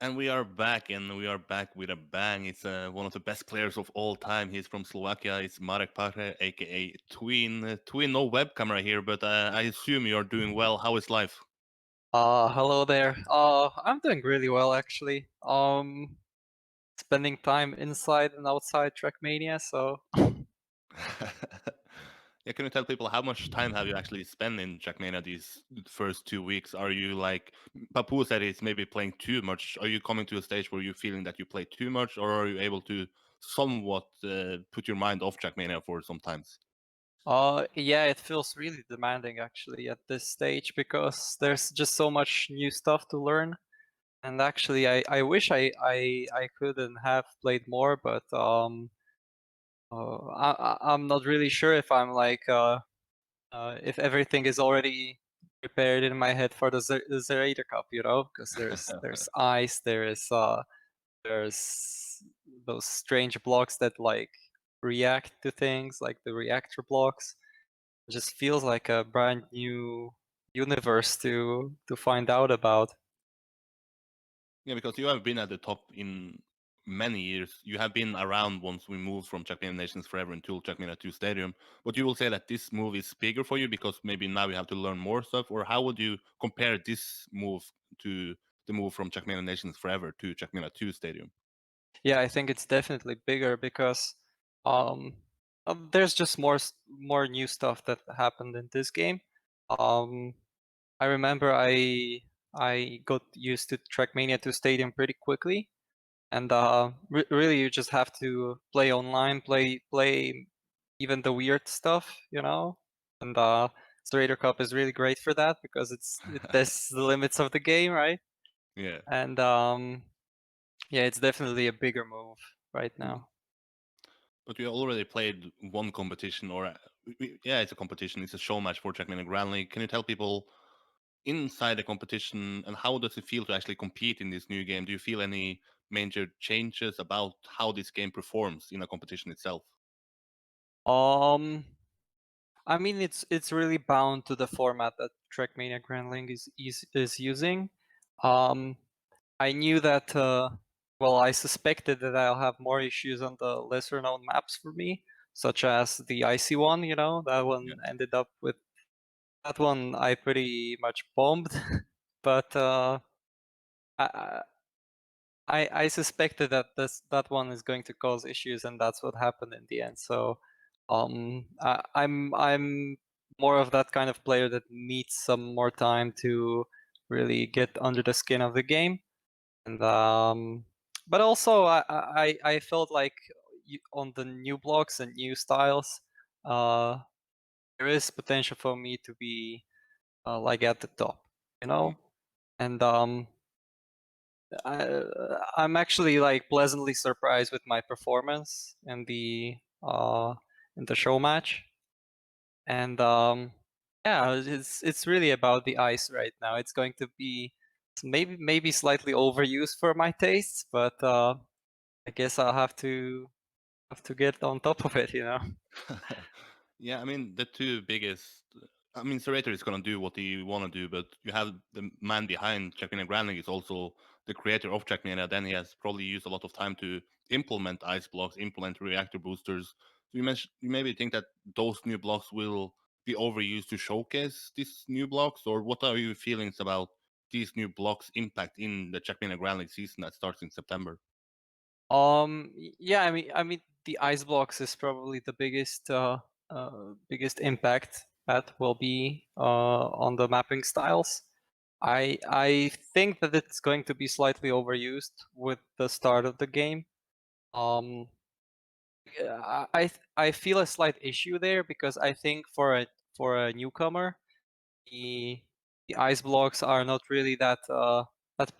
And we are back, and we are back with a bang. It's one of the best players of all time. He's from Slovakia. It's Marek Pare, aka Tween. Tween, no web camera here, but I assume you are doing well. How is life? Hello there. I'm doing really well actually. Spending time inside and outside Trackmania, so Yeah, can you tell people how much time have you actually spent in Trackmania these first 2 weeks? Are you like Papu said, it's maybe playing too much? Are you coming to a stage where you're feeling that you play too much, or are you able to somewhat put your mind off Trackmania for sometimes? yeah, it feels really demanding actually at this stage because there's just so much new stuff to learn. And actually, I wish I could and have played more, but I'm not really sure if I'm like if everything is already prepared in my head for the Zerator Cup, you know, because there's ice, there's those strange blocks that like react to things, like the reactor blocks. It just feels like a brand new universe to find out about. Yeah, because you have been at the top in many years. You have been around once we moved from Trackmania Nations Forever into Trackmania 2 Stadium. But you will say that this move is bigger for you because maybe now you have to learn more stuff? Or how would you compare this move to the move from Trackmania Nations Forever to Trackmania 2 Stadium? Yeah, I think it's definitely bigger because um, there's just more new stuff that happened in this game. Um, I remember I got used to Trackmania 2 Stadium pretty quickly, and really you just have to play online, play even the weird stuff, you know. And Strader Cup is really great for that because it tests the limits of the game, right? Yeah. And yeah, it's definitely a bigger move right now. But you already played one competition, or yeah, it's a competition. It's a show match for Trackmania Grand League. Can you tell people inside the competition and how does it feel to actually compete in this new game? Do you feel any major changes about how this game performs in a competition itself? Um, I mean, it's really bound to the format that Trackmania Grand League is using. Um, I knew that. Well, I suspected that I'll have more issues on the lesser known maps for me, such as the icy one. You know, that one Yeah. ended up with that one. I pretty much bombed, but I, I suspected that that one is going to cause issues, and that's what happened in the end. So, I'm more of that kind of player that needs some more time to really get under the skin of the game, and but also I felt like on the new blocks and new styles, uh, there is potential for me to be like at the top, you Mm. know, and I'm actually like pleasantly surprised with my performance in the show match, and yeah, it's really about the ice right now. It's going to be maybe slightly overused for my tastes, but I guess I'll have to get on top of it, you know. Yeah, I mean the two biggest. I mean, Serrator is gonna do what he wanna do, but you have the man behind Trackmania Grand League is also the creator of Trackmania. Then he has probably used a lot of time to implement ice blocks, implement reactor boosters. So you maybe think that those new blocks will be overused to showcase these new blocks, or what are your feelings about these new blocks' impact in the Trackmania Grand League season that starts in September? Yeah, I mean, the ice blocks is probably the biggest impact that will be on the mapping styles. I think that it's going to be slightly overused with the start of the game. Um, yeah, I feel a slight issue there because I think for a newcomer, the the ice blocks are not really that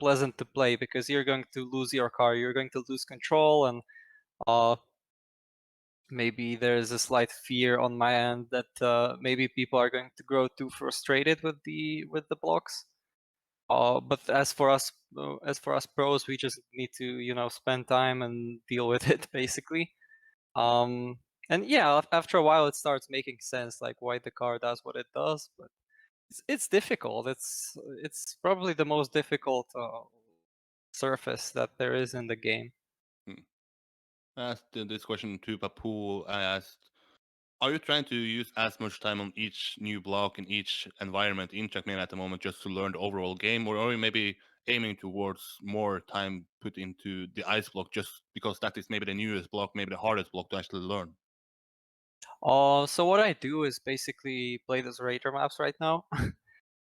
pleasant to play because you're going to lose your car, you're going to lose control, and uh, maybe there's a slight fear on my end that maybe people are going to grow too frustrated with the blocks. But as for us pros, we just need to spend time and deal with it basically. Um, and yeah, after a while, it starts making sense, like why the car does what it does. But it's difficult. It's probably the most difficult surface that there is in the game. Hmm. I asked this question to Papu. I asked, are you trying to use as much time on each new block in each environment in Trackmania at the moment just to learn the overall game, or are you maybe aiming towards more time put into the ice block just because that is maybe the newest block, maybe the hardest block to actually learn? So what I do is basically play the Zerator maps right now.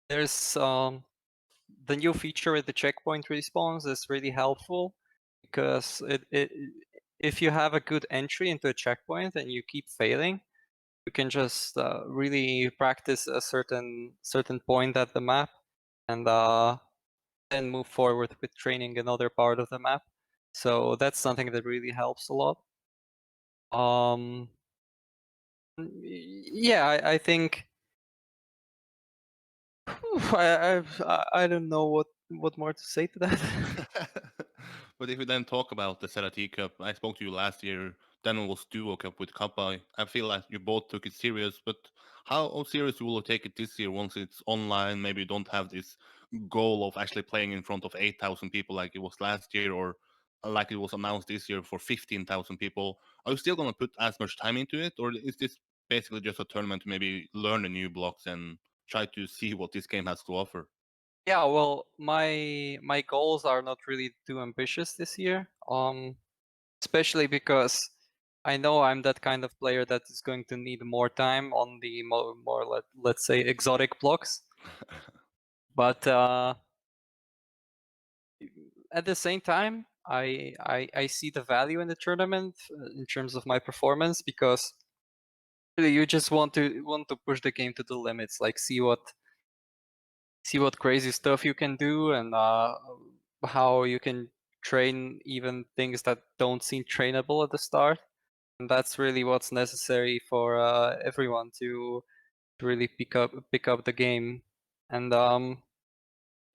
There's the new feature with the checkpoint respawns is really helpful because if you have a good entry into a checkpoint and you keep failing, you can just really practice a certain point at the map and then move forward with training another part of the map. So that's something that really helps a lot. Um, yeah, I think I don't know what more to say to that. But if we then talk about the Serati Cup, I spoke to you last year. Then it was Duo Cup with Kappa. I feel like you both took it serious, but how serious will you take it this year once it's online? Maybe you don't have this goal of actually playing in front of 8,000 people like it was last year, or like it was announced this year for 15,000 people. Are you still going to put as much time into it, or is this basically just a tournament to maybe learn the new blocks and try to see what this game has to offer? Yeah, well, my goals are not really too ambitious this year. Especially because I know I'm that kind of player that is going to need more time on the more let's say exotic blocks. But at the same time, I see the value in the tournament in terms of my performance because really you just want to push the game to the limits, like see what crazy stuff you can do and how you can train even things that don't seem trainable at the start. And that's really what's necessary for everyone to really pick up the game. And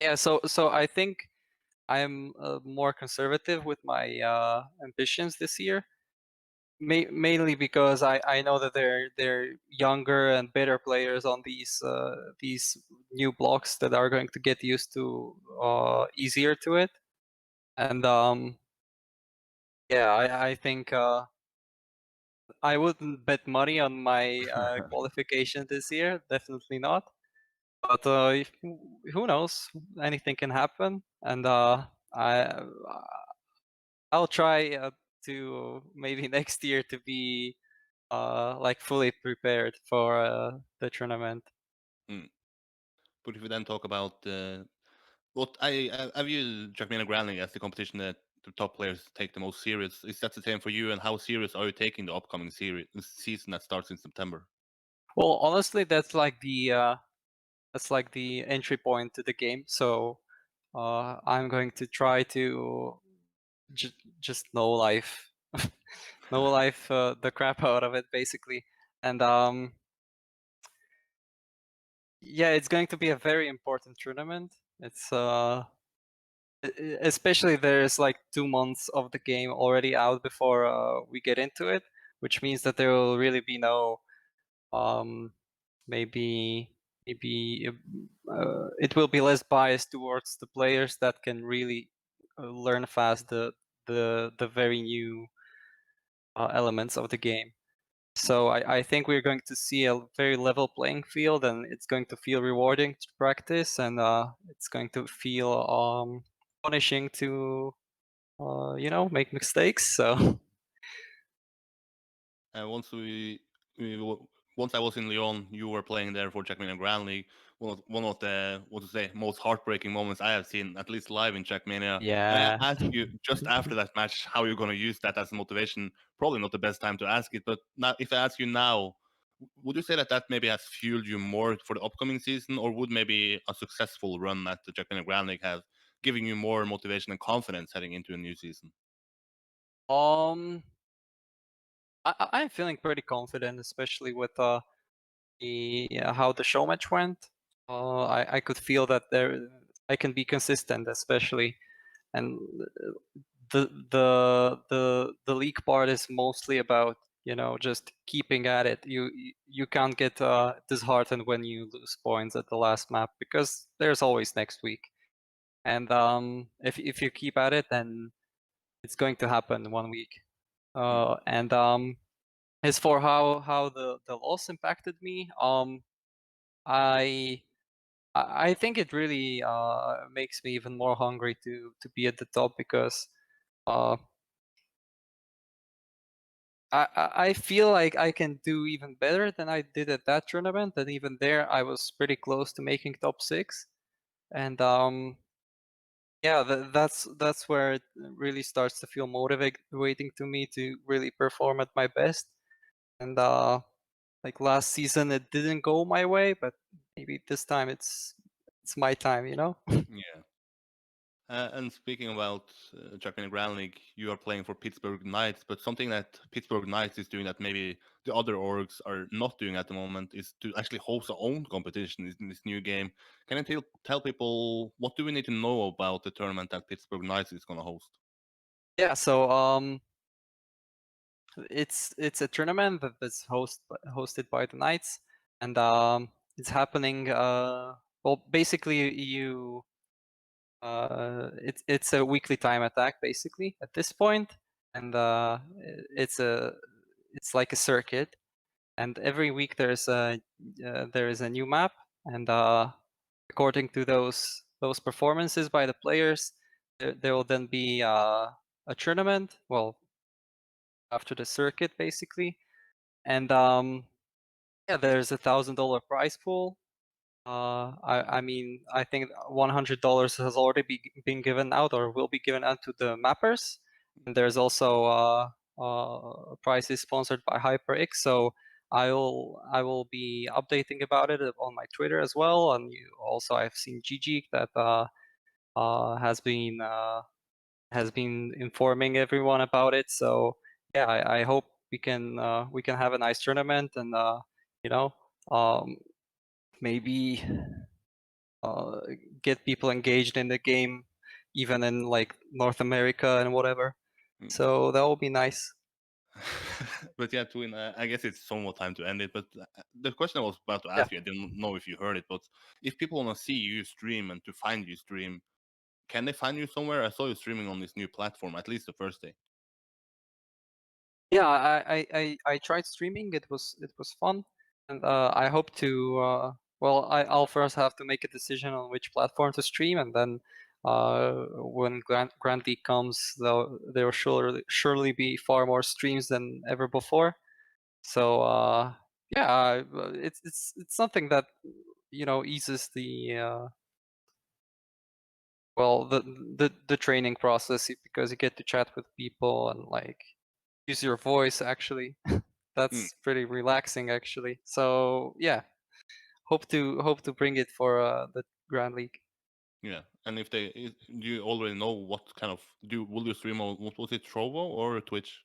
yeah, so I think I'm more conservative with my ambitions this year. Mainly because I know that they're younger and better players on these new blocks that are going to get used to easier to it. And yeah, I think I wouldn't bet money on my qualification this year. Definitely not. But who knows? Anything can happen, and I I'll try to maybe next year to be like fully prepared for the tournament. Mm. But if we then talk about what I view Trackmania Grand League as the competition that the top players take the most serious. Is that the same for you? And how serious are you taking the upcoming season that starts in September? Well, honestly, that's like the entry point to the game. So I'm going to try to just know life, know life the crap out of it basically, and yeah, it's going to be a very important tournament. It's especially there's like 2 months of the game already out before we get into it, which means that there will really be no um, maybe it will be less biased towards the players that can really learn fast the very new elements of the game. So I think we're going to see a very level playing field, and it's going to feel rewarding to practice, and it's going to feel punishing to make mistakes. So And once I was in Lyon, you were playing there for Trackmania Grand League. One of the what to say most heartbreaking moments I have seen, at least live in Trackmania. And yeah. I asked you just after that match how you're going to use that as motivation. Probably not the best time to ask it, but now if I ask you now, would you say that that maybe has fueled you more for the upcoming season, or would maybe a successful run at the Trackmania Grand League have given you more motivation and confidence heading into a new season? um I'm feeling pretty confident, especially with how the show match went. I could feel that I can be consistent, especially, and the league part is mostly about just keeping at it. You can't get disheartened when you lose points at the last map because there's always next week. and if you keep at it, then it's going to happen 1 week. And as for how the loss impacted me, I I think it really makes me even more hungry to be at the top, because uh, I feel like I can do even better than I did at that tournament, and even there I was pretty close to making top 6. And yeah, that's where it really starts to feel motivating to me to really perform at my best. And like last season, it didn't go my way, but maybe this time it's my time, you know? Yeah. And speaking about Trackmania Grand League, you are playing for Pittsburgh Knights, but something that Pittsburgh Knights is doing that maybe the other orgs are not doing at the moment is to actually host their own competition in this new game. Can you tell people what do we need to know about the tournament that Pittsburgh Knights is going to host? Yeah, so it's a tournament that's hosted by the Knights, and it's happening. Well, basically, it's a weekly time attack basically at this point, and it's a it's like a circuit, and every week there is a new map, and according to those performances by the players, there will then be a tournament. Well, after the circuit basically, and yeah, there's $1,000 prize pool. I mean, I think $100 has already been given out or will be given out to the mappers. And there's also prizes sponsored by HyperX. So I will be updating about it on my Twitter as well. And also I've seen Gigi that has been informing everyone about it. So yeah, I hope we can have a nice tournament, and you know um, maybe uh, get people engaged in the game, even in like North America and whatever. Mm. So that will be nice. But yeah, Twin, I guess it's somewhat time to end it. But the question I was about to Yeah. ask you, I didn't know if you heard it, but if people want to see you stream and to find you stream, can they find you somewhere? I saw you streaming on this new platform, at least the first day. Yeah, I tried streaming. It was fun, and I hope to. Well, I'll first have to make a decision on which platform to stream, and then when Grand League comes, there will surely be far more streams than ever before. So yeah, it's something that eases the well the training process, because you get to chat with people and like use your voice actually. Mm, That's pretty relaxing actually. So yeah, hope to bring it for the Grand League. yeah, and do you already know what kind of will you stream on what was it, Trovo or Twitch?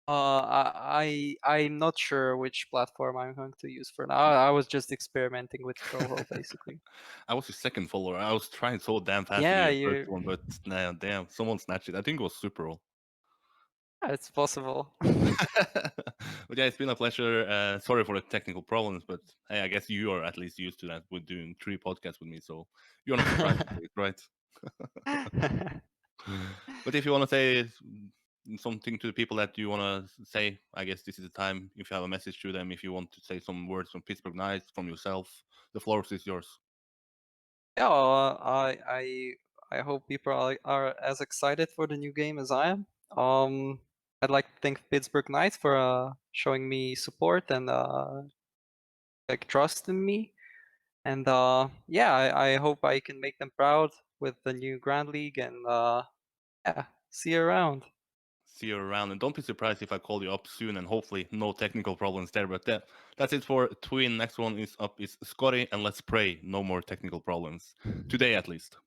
I'm not sure which platform I'm going to use for now. I was just experimenting with Trovo basically. I was your second follower. I was trying so damn fast to be Yeah, your first one, but nah, damn, someone snatched it. I think it was Super Roll. it's possible. But yeah, it's been a pleasure. Sorry for the technical problems, but hey, I guess you are at least used to that with doing 3 podcasts with me, so you're not surprised, right? But if you want to say something to the people that you want to say, I guess this is the time. If you have a message to them, if you want to say some words from Pittsburgh Knights, from yourself, the floor is yours. Yeah, I hope people are as excited for the new game as I am. I'd like to thank Pittsburgh Knights for showing me support and like trust in me. And yeah, I hope I can make them proud with the new Grand League. And yeah, see you around. See you around, and don't be surprised if I call you up soon, and hopefully no technical problems there. But that's it for Twin. Next one is up is Scotty, and let's pray no more technical problems today at least.